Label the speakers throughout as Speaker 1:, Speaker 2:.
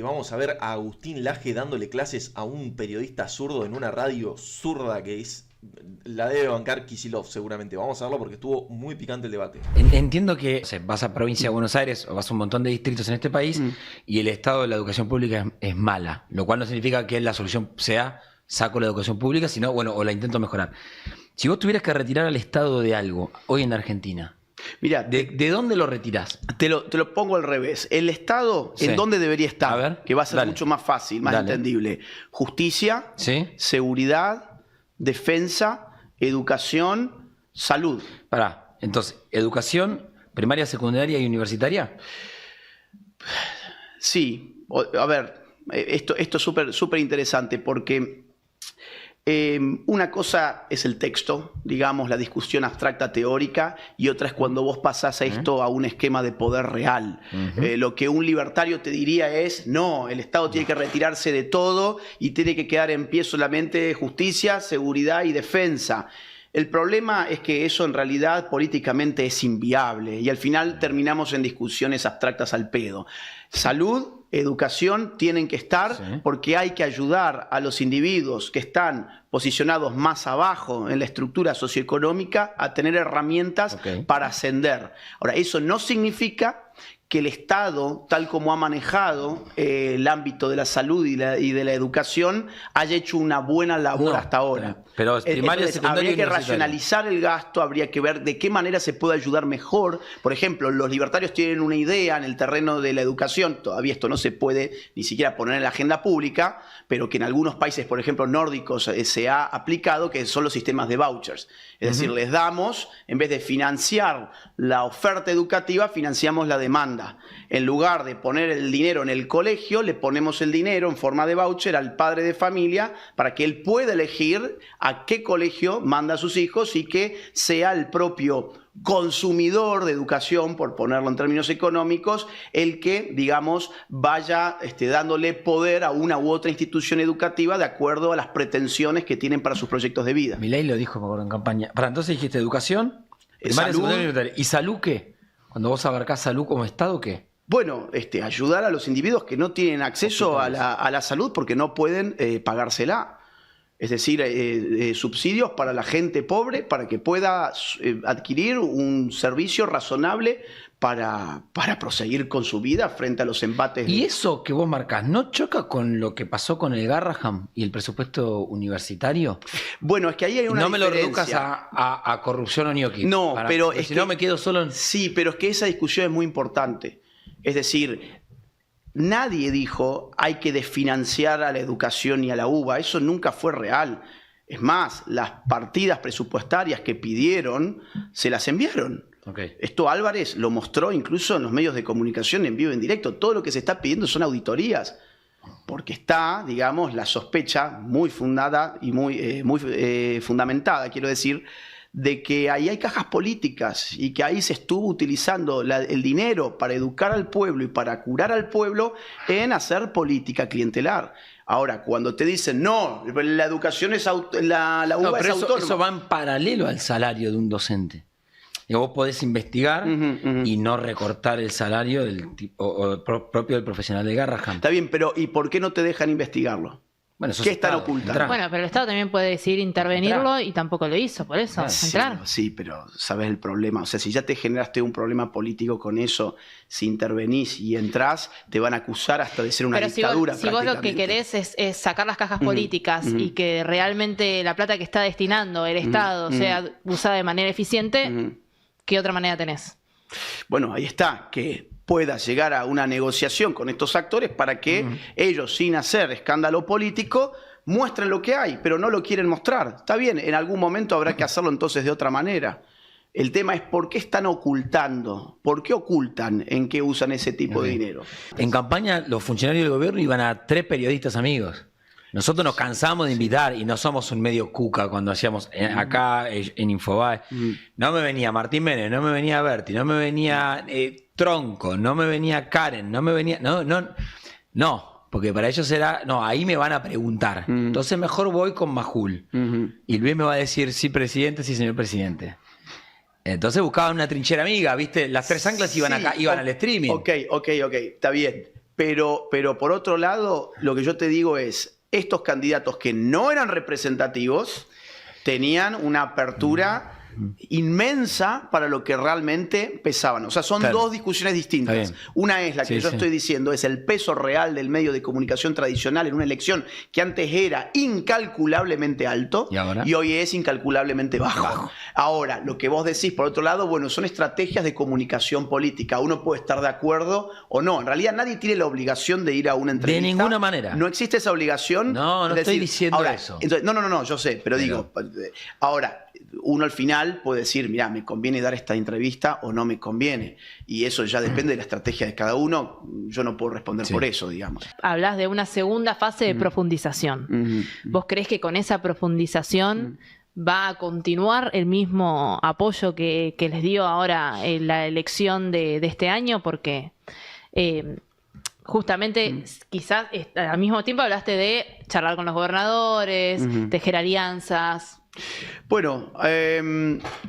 Speaker 1: Finalmente vamos a ver a Agustín Laje dándole clases a un periodista zurdo en una radio zurda que es... La debe bancar Kicillof seguramente. Vamos a verlo porque estuvo muy picante el debate.
Speaker 2: Entiendo que vas a provincia de Buenos Aires o vas a un montón de distritos en este país y el estado de la educación pública es mala, lo cual no significa que la solución sea saco la educación pública, sino, bueno, o la intento mejorar. Si vos tuvieras que retirar al Estado de algo hoy en Argentina,
Speaker 3: Mirá,
Speaker 2: ¿de dónde lo retirás?
Speaker 3: te lo pongo al revés. El Estado,
Speaker 2: Sí.
Speaker 3: ¿en dónde debería estar?
Speaker 2: A ver,
Speaker 3: que va a ser
Speaker 2: dale.
Speaker 3: mucho más fácil, más
Speaker 2: Dale.
Speaker 3: entendible. Justicia,
Speaker 2: ¿Sí?
Speaker 3: seguridad, defensa, educación, salud.
Speaker 2: Pará, entonces, educación primaria, secundaria y universitaria.
Speaker 3: Sí, a ver, esto es súper interesante porque una cosa es el texto, digamos, la discusión abstracta teórica, y otra es cuando vos pasás a esto a un esquema de poder real. Lo que un libertario te diría es, no, el Estado tiene que retirarse de todo y tiene que quedar en pie solamente justicia, seguridad y defensa. El problema es que eso en realidad políticamente es inviable y al final terminamos en discusiones abstractas al pedo. Salud, educación tienen que estar porque hay que ayudar a los individuos que están posicionados más abajo en la estructura socioeconómica a tener herramientas para ascender. Ahora, eso no significa que el Estado, tal como ha manejado el ámbito de la salud y de la educación, haya hecho una buena labor hasta ahora.
Speaker 2: Pero primaria,
Speaker 3: Entonces,
Speaker 2: secundaria
Speaker 3: habría
Speaker 2: y
Speaker 3: que
Speaker 2: universitaria.
Speaker 3: racionalizar el gasto, habría que ver de qué manera se puede ayudar mejor. Por ejemplo, los libertarios tienen una idea en el terreno de la educación, todavía esto no se puede ni siquiera poner en la agenda pública, pero que en algunos países, por ejemplo, nórdicos, se ha aplicado, que son los sistemas de vouchers. Es decir, les damos, en vez de financiar la oferta educativa, financiamos la demanda. En lugar de poner el dinero en el colegio, le ponemos el dinero en forma de voucher al padre de familia para que él pueda elegir a qué colegio manda a sus hijos y que sea el propio consumidor de educación, por ponerlo en términos económicos, el que, digamos, vaya dándole poder a una u otra institución educativa de acuerdo a las pretensiones que tienen para sus proyectos de vida.
Speaker 2: Milei lo dijo, me acuerdo, en campaña. Para entonces dijiste educación, primaria,
Speaker 3: Salud.
Speaker 2: secundaria y universitaria. ¿Y salud qué? Cuando vos abarcás salud como Estado, ¿qué?
Speaker 3: Bueno, ayudar a los individuos que no tienen acceso a la salud porque no pueden pagársela. Es decir, subsidios para la gente pobre para que pueda adquirir un servicio razonable para proseguir con su vida frente a los embates.
Speaker 2: ¿Y eso que vos marcás no choca con lo que pasó con el Garrahan y el presupuesto universitario?
Speaker 3: Bueno, es que ahí hay una
Speaker 2: no me lo
Speaker 3: diferencia.
Speaker 2: reduzcas a corrupción o ñoqui.
Speaker 3: No, pero es
Speaker 2: si
Speaker 3: que,
Speaker 2: no me quedo solo en...
Speaker 3: Sí, pero es que esa discusión es muy importante. Es decir, nadie dijo hay que desfinanciar a la educación y a la UBA. Eso nunca fue real. Es más, las partidas presupuestarias que pidieron se las enviaron. Esto Álvarez lo mostró incluso en los medios de comunicación en vivo y en directo. Todo lo que se está pidiendo son auditorías. Porque está, digamos, la sospecha muy fundada y muy fundamentada, quiero decir, de que ahí hay cajas políticas y que ahí se estuvo utilizando el dinero para educar al pueblo y para curar al pueblo en hacer política clientelar. Ahora, cuando te dicen, no, la educación es la UBA es autónoma.
Speaker 2: Eso va en paralelo al salario de un docente. Y vos podés investigar y no recortar el salario propio del profesional de Garrahan.
Speaker 3: Está bien, pero ¿y por qué no te dejan investigarlo?
Speaker 2: Bueno,
Speaker 3: ¿Qué están ocultando?
Speaker 4: Bueno, pero el Estado también puede decidir intervenirlo y tampoco lo hizo, por eso, entrar.
Speaker 3: Sí, pero ¿sabes el problema? O sea, si ya te generaste un problema político con eso, si intervenís y entrás, te van a acusar hasta de ser una dictadura.
Speaker 4: Si vos lo que querés es sacar las cajas políticas y que realmente la plata que está destinando el Estado sea usada de manera eficiente, ¿qué otra manera tenés?
Speaker 3: Bueno, ahí está, que pueda llegar a una negociación con estos actores para que ellos, sin hacer escándalo político, muestren lo que hay, pero no lo quieren mostrar. Está bien, en algún momento habrá que hacerlo entonces de otra manera. El tema es por qué están ocultando, por qué ocultan en qué usan ese tipo de dinero.
Speaker 2: En campaña los funcionarios del gobierno iban a 3 periodistas amigos. Nosotros nos cansamos de invitar y no somos un medio cuca cuando hacíamos acá en Infobae. No me venía Martín Menem, no me venía Berti, no me venía Tronco, no me venía Karen, no me venía... No, porque para ellos era... No, ahí me van a preguntar. Entonces mejor voy con Majul. Y Luis me va a decir, sí, presidente, sí, señor presidente. Entonces buscaban una trinchera amiga, ¿viste? Las 3 anclas iban acá, iban al streaming.
Speaker 3: Ok, está bien. Pero por otro lado, lo que yo te digo es, estos candidatos que no eran representativos tenían una apertura inmensa para lo que realmente pesaban. O sea, son dos discusiones distintas. Una es la que yo estoy diciendo, es el peso real del medio de comunicación tradicional en una elección que antes era incalculablemente alto y hoy es incalculablemente bajo. Ahora, lo que vos decís, por otro lado, bueno, son estrategias de comunicación política. Uno puede estar de acuerdo o no. En realidad nadie tiene la obligación de ir a una entrevista.
Speaker 2: De ninguna manera.
Speaker 3: No existe esa obligación.
Speaker 2: No estoy diciendo eso.
Speaker 3: Entonces, no, yo sé, pero digo, ahora, uno al final puede decir, mira, me conviene dar esta entrevista o no me conviene. Y eso ya depende de la estrategia de cada uno. Yo no puedo responder por eso, digamos.
Speaker 4: Hablas de una segunda fase de profundización. ¿Vos creés que con esa profundización va a continuar el mismo apoyo que les dio ahora en la elección de este año? Porque justamente quizás al mismo tiempo hablaste de charlar con los gobernadores, tejer alianzas.
Speaker 3: Bueno,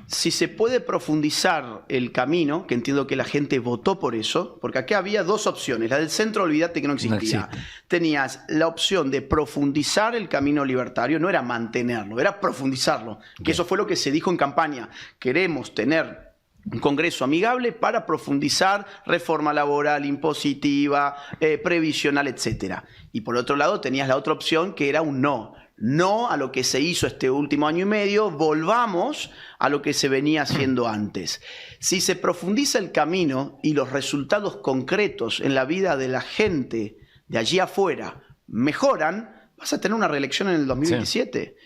Speaker 3: si se puede profundizar el camino, que entiendo que la gente votó por eso, porque acá había dos opciones. La del centro, olvídate que no existía. Tenías la opción de profundizar el camino libertario, no era mantenerlo, era profundizarlo. Que eso fue lo que se dijo en campaña. Queremos tener un Congreso amigable para profundizar reforma laboral, impositiva, previsional, etc. Y por otro lado tenías la otra opción que era un no. No a lo que se hizo este último año y medio, volvamos a lo que se venía haciendo antes. Si se profundiza el camino y los resultados concretos en la vida de la gente de allí afuera mejoran, vas a tener una reelección en el 2027. Sí.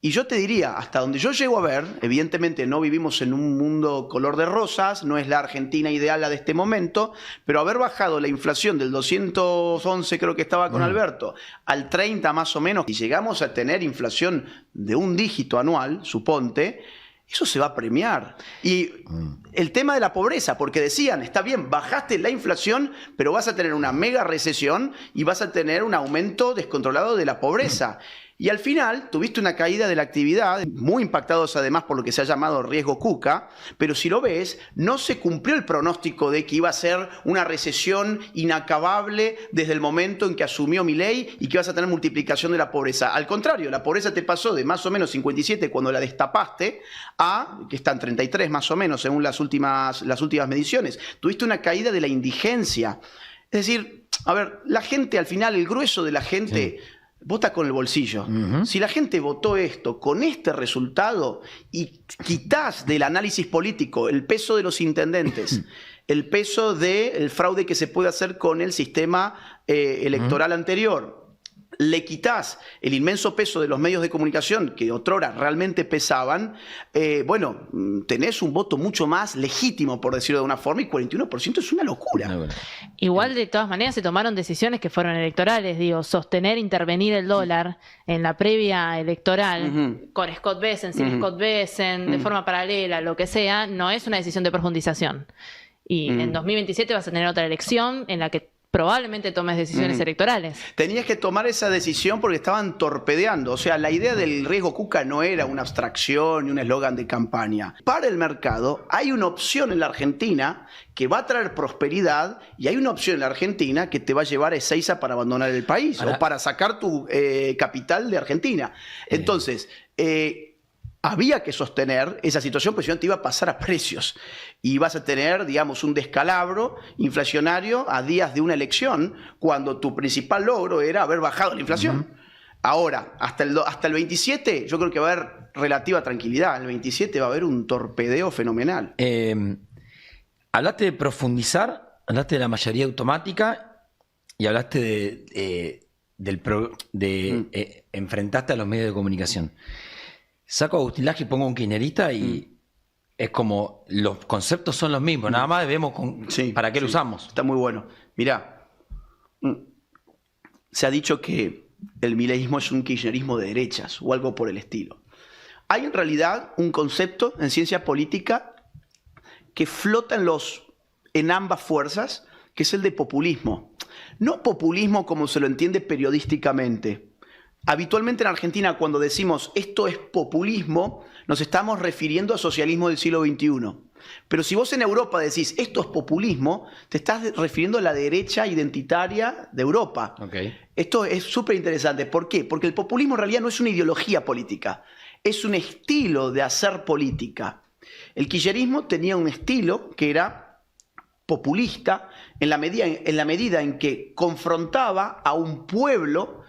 Speaker 3: Y yo te diría, hasta donde yo llego a ver, evidentemente no vivimos en un mundo color de rosas, no es la Argentina ideal la de este momento, pero haber bajado la inflación del 211, creo que estaba con Alberto, al 30 más o menos, y llegamos a tener inflación de un dígito anual, suponte, eso se va a premiar. Y el tema de la pobreza, porque decían, está bien, bajaste la inflación, pero vas a tener una mega recesión y vas a tener un aumento descontrolado de la pobreza. Y al final tuviste una caída de la actividad, muy impactados además por lo que se ha llamado riesgo Cuca, pero si lo ves, no se cumplió el pronóstico de que iba a ser una recesión inacabable desde el momento en que asumió Milei y que ibas a tener multiplicación de la pobreza. Al contrario, la pobreza te pasó de más o menos 57 cuando la destapaste a, que están 33 más o menos según las últimas mediciones. Tuviste una caída de la indigencia. Es decir, a ver, la gente al final, el grueso de la gente... Sí. Vota con el bolsillo. Si la gente votó esto con este resultado y quitas del análisis político el peso de los intendentes, el peso del fraude que se puede hacer con el sistema electoral anterior, le quitas el inmenso peso de los medios de comunicación que otrora realmente pesaban, bueno, tenés un voto mucho más legítimo, por decirlo de una forma, y 41% es una locura.
Speaker 4: Igual, de todas maneras, se tomaron decisiones que fueron electorales, digo, sostener, intervenir el dólar en la previa electoral, con Scott Bessent, sin Scott Bessent, de forma paralela, lo que sea, no es una decisión de profundización. Y en 2027 vas a tener otra elección en la que probablemente tomes decisiones electorales.
Speaker 3: Tenías que tomar esa decisión porque estaban torpedeando. O sea, la idea del riesgo Cuca no era una abstracción ni un eslogan de campaña. Para el mercado hay una opción en la Argentina que va a traer prosperidad y hay una opción en la Argentina que te va a llevar a Ezeiza para abandonar el país o para sacar tu capital de Argentina. Entonces... había que sostener esa situación, porque si no te iba a pasar a precios. Y vas a tener, digamos, un descalabro inflacionario a días de una elección, cuando tu principal logro era haber bajado la inflación. Ahora, hasta el 27, yo creo que va a haber relativa tranquilidad. El 27 va a haber un torpedeo fenomenal.
Speaker 2: Hablaste de profundizar, hablaste de la mayoría automática y hablaste enfrentaste a los medios de comunicación. Saco a Agustín Laje y pongo un kirchnerista y es como los conceptos son los mismos, nada más vemos para qué lo usamos.
Speaker 3: Está muy bueno. Mirá, se ha dicho que el mileísmo es un kirchnerismo de derechas o algo por el estilo. Hay en realidad un concepto en ciencia política que flota en ambas fuerzas, que es el de populismo. No populismo como se lo entiende periodísticamente. Habitualmente en Argentina, cuando decimos esto es populismo, nos estamos refiriendo al socialismo del siglo XXI. Pero si vos en Europa decís esto es populismo, te estás refiriendo a la derecha identitaria de Europa.
Speaker 2: Okay.
Speaker 3: Esto es súper interesante. ¿Por qué? Porque el populismo en realidad no es una ideología política, es un estilo de hacer política. El kirchnerismo tenía un estilo que era populista en la medida en que confrontaba a un pueblo,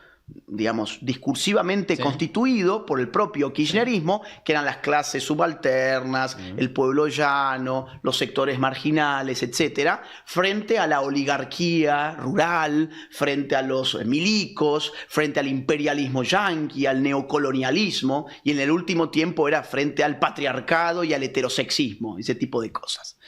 Speaker 3: digamos, discursivamente constituido por el propio kirchnerismo, que eran las clases subalternas, el pueblo llano, los sectores marginales, etcétera, frente a la oligarquía rural, frente a los milicos, frente al imperialismo yanqui, al neocolonialismo, y en el último tiempo era frente al patriarcado y al heterosexismo, ese tipo de cosas.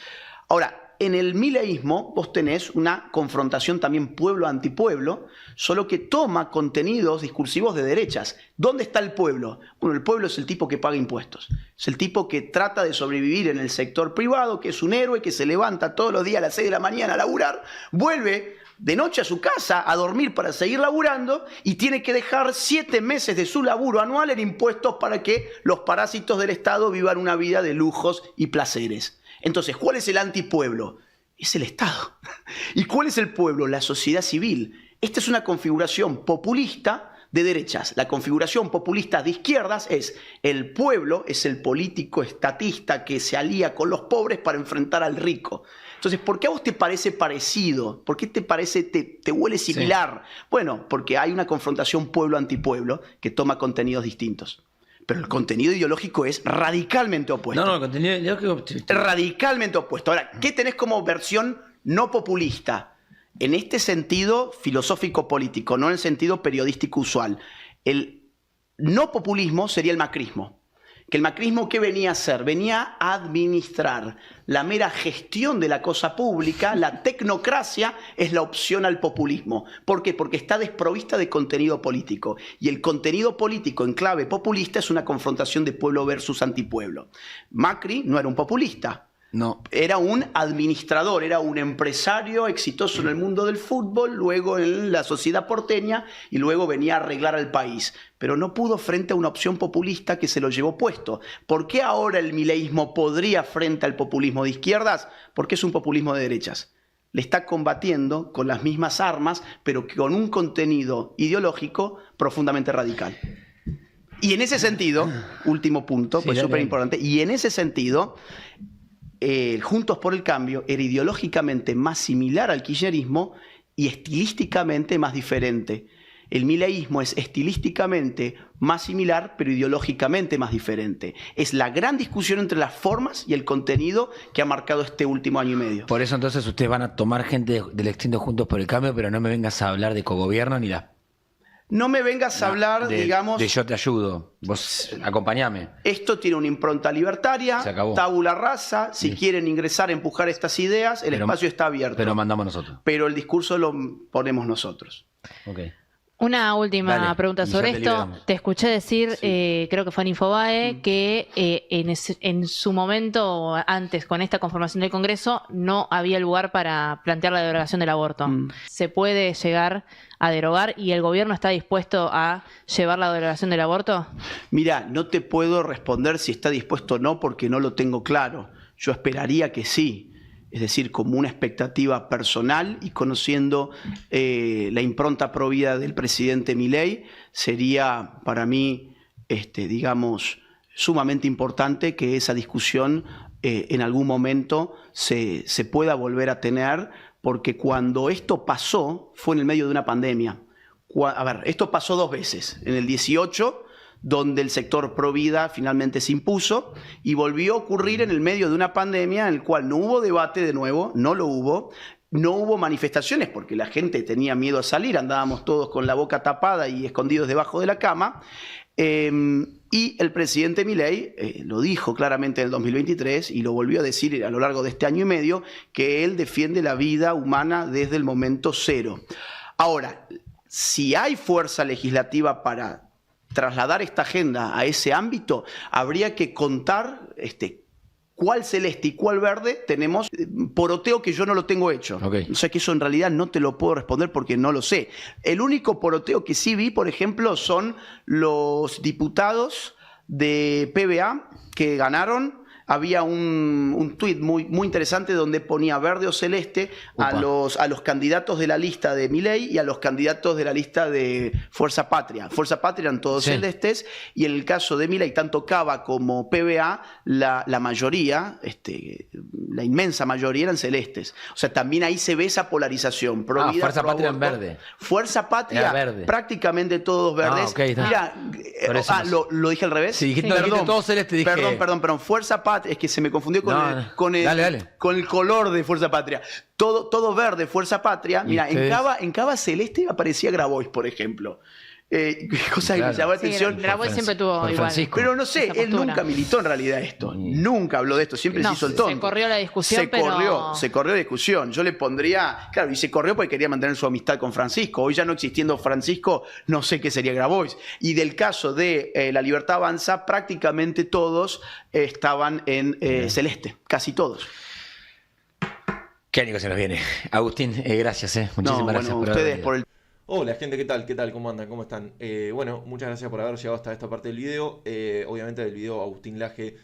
Speaker 3: Ahora, en el mileísmo vos tenés una confrontación también pueblo-antipueblo, solo que toma contenidos discursivos de derechas. ¿Dónde está el pueblo? Bueno, el pueblo es el tipo que paga impuestos. Es el tipo que trata de sobrevivir en el sector privado, que es un héroe, que se levanta todos los días a las 6 de la mañana a laburar, vuelve de noche a su casa a dormir para seguir laburando y tiene que dejar 7 meses de su laburo anual en impuestos para que los parásitos del Estado vivan una vida de lujos y placeres. Entonces, ¿cuál es el antipueblo? Es el Estado. ¿Y cuál es el pueblo? La sociedad civil. Esta es una configuración populista de derechas. La configuración populista de izquierdas es el pueblo, es el político estatista que se alía con los pobres para enfrentar al rico. Entonces, ¿por qué a vos te parece parecido? ¿Por qué te parece, te huele similar? Sí. Bueno, porque hay una confrontación pueblo-antipueblo que toma contenidos distintos. Pero el contenido ideológico es radicalmente opuesto.
Speaker 2: No, el contenido ideológico...
Speaker 3: Radicalmente opuesto. Ahora, ¿qué tenés como versión no populista? En este sentido filosófico-político, no en el sentido periodístico usual. El no populismo sería el macrismo. Que el macrismo, ¿qué venía a hacer? Venía a administrar la mera gestión de la cosa pública. La tecnocracia es la opción al populismo. ¿Por qué? Porque está desprovista de contenido político. Y el contenido político en clave populista es una confrontación de pueblo versus antipueblo. Macri no era un populista.
Speaker 2: No.
Speaker 3: Era un administrador, era un empresario exitoso en el mundo del fútbol, luego en la sociedad porteña y luego venía a arreglar al país. Pero no pudo frente a una opción populista que se lo llevó puesto. ¿Por qué ahora el mileísmo podría frente al populismo de izquierdas? Porque es un populismo de derechas. Le está combatiendo con las mismas armas, pero con un contenido ideológico profundamente radical. Y en ese sentido, último punto, pues súper importante, y en ese sentido... Juntos por el Cambio era ideológicamente más similar al kirchnerismo y estilísticamente más diferente. El mileísmo es estilísticamente más similar, pero ideológicamente más diferente. Es la gran discusión entre las formas y el contenido que ha marcado este último año y medio.
Speaker 2: Por eso entonces ustedes van a tomar gente del extinto Juntos por el Cambio, pero no me vengas a hablar de cogobierno ni la...
Speaker 3: No me vengas a hablar, digamos...
Speaker 2: De yo te ayudo, vos acompañame.
Speaker 3: Esto tiene una impronta libertaria, tabula rasa. Si quieren ingresar, empujar estas ideas, el espacio está abierto.
Speaker 2: Pero mandamos nosotros.
Speaker 3: Pero el discurso lo ponemos nosotros.
Speaker 2: Okay.
Speaker 4: Una última pregunta sobre esto. Te escuché decir, creo que fue en Infobae, que en su momento, antes, con esta conformación del Congreso, no había lugar para plantear la derogación del aborto. ¿Se puede llegar a derogar y el gobierno está dispuesto a llevar la derogación del aborto?
Speaker 3: Mira, no te puedo responder si está dispuesto o no porque no lo tengo claro. Yo esperaría que sí. Es decir, como una expectativa personal y conociendo la impronta provida del presidente Milei, sería para mí, digamos, sumamente importante que esa discusión en algún momento se pueda volver a tener, porque cuando esto pasó fue en el medio de una pandemia. A ver, esto pasó 2 veces. En el 18, donde el sector pro vida finalmente se impuso, y volvió a ocurrir en el medio de una pandemia en el cual no hubo debate de nuevo, no lo hubo, no hubo manifestaciones porque la gente tenía miedo a salir, andábamos todos con la boca tapada y escondidos debajo de la cama, y el presidente Milei lo dijo claramente en el 2023 y lo volvió a decir a lo largo de este año y medio, que él defiende la vida humana desde el momento cero. Ahora, si hay fuerza legislativa para trasladar esta agenda a ese ámbito, habría que contar cuál celeste y cuál verde tenemos poroteo que yo no lo tengo hecho.
Speaker 2: Ok.
Speaker 3: O sea que eso en realidad no te lo puedo responder porque no lo sé. El único poroteo que sí vi, por ejemplo, son los diputados de PBA que ganaron. Había un tuit muy interesante donde ponía verde o celeste a los candidatos de la lista de Milei y a los candidatos de la lista de Fuerza Patria. Fuerza Patria eran todos celestes, y en el caso de Milei, tanto Cava como PBA, la mayoría, la inmensa mayoría eran celestes. O sea, también ahí se ve esa polarización.
Speaker 2: Fuerza Patria en verde.
Speaker 3: Fuerza Patria,
Speaker 2: verde.
Speaker 3: prácticamente todos verdes.
Speaker 2: Okay,
Speaker 3: Mira, lo dije al revés.
Speaker 2: Sí, dijiste todo celeste, dije.
Speaker 3: Perdón. Fuerza Patria, es que se me confundió con el color de Fuerza Patria. Todo verde, Fuerza Patria. Mira, en Cava celeste aparecía Grabois, por ejemplo. Cosa que me llamó la atención.
Speaker 4: Grabois siempre tuvo igual.
Speaker 3: Pero no sé, él nunca militó en realidad esto. Nunca habló de esto, siempre se hizo el tonto.
Speaker 4: Se corrió la discusión,
Speaker 3: se corrió la discusión. Yo le pondría, claro, y se corrió porque quería mantener su amistad con Francisco. Hoy ya no existiendo Francisco, no sé qué sería Grabois. Y del caso de La Libertad Avanza, prácticamente todos estaban en celeste, casi todos.
Speaker 2: Qué año que se nos viene. Agustín, gracias. Muchísimas gracias por
Speaker 3: ustedes por el...
Speaker 1: Hola gente, ¿qué tal? ¿Qué tal? ¿Cómo andan? ¿Cómo están? Bueno, muchas gracias por haber llegado hasta esta parte del video. Obviamente del video Agustín Laje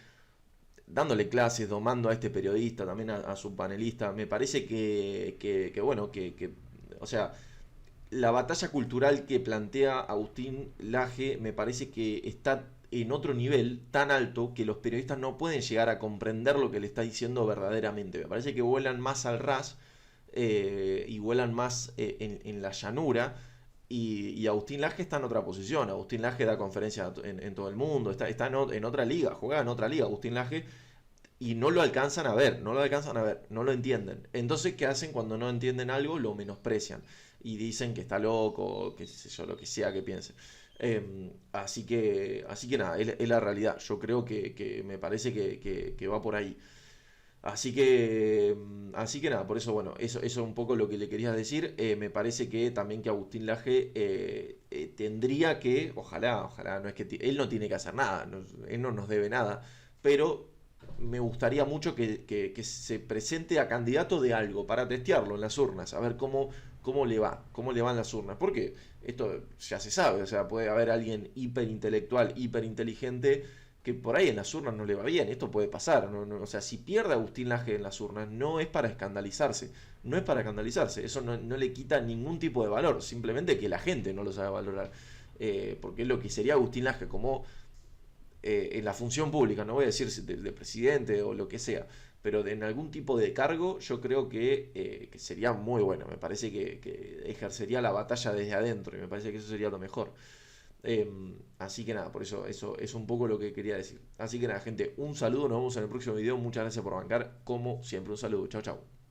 Speaker 1: dándole clases, domando a este periodista, también a su panelista. Me parece o sea, la batalla cultural que plantea Agustín Laje me parece que está en otro nivel tan alto que los periodistas no pueden llegar a comprender lo que le está diciendo verdaderamente. Me parece que vuelan más al ras y vuelan más en la llanura, y Agustín Laje está en otra posición. Agustín Laje da conferencias en todo el mundo, está en otra liga, juega en otra liga Agustín Laje, y no lo alcanzan a ver, no lo entienden. Entonces, ¿qué hacen cuando no entienden algo? Lo menosprecian y dicen que está loco, que sé yo, lo que sea que piense. Así que nada, es la realidad. Yo creo que me parece que va por ahí. Así que nada, por eso, bueno, eso es un poco lo que le quería decir. Me parece que también que Agustín Laje tendría que, ojalá, no es que él no tiene que hacer nada, él no nos debe nada, pero me gustaría mucho que se presente a candidato de algo para testearlo en las urnas, a ver cómo le van las urnas, porque esto ya se sabe, o sea, puede haber alguien hiperintelectual, hiperinteligente, que por ahí en las urnas no le va bien. Esto puede pasar, o sea, si pierde Agustín Laje en las urnas, no es para escandalizarse, eso no le quita ningún tipo de valor, simplemente que la gente no lo sabe valorar, porque es lo que sería Agustín Laje como en la función pública, no voy a decir de presidente o lo que sea, pero en algún tipo de cargo yo creo que sería muy bueno. Me parece que ejercería la batalla desde adentro, y me parece que eso sería lo mejor. Así que nada, por eso es un poco lo que quería decir. Así que nada, gente, un saludo, nos vemos en el próximo video. Muchas gracias por bancar, como siempre, un saludo, chao chao.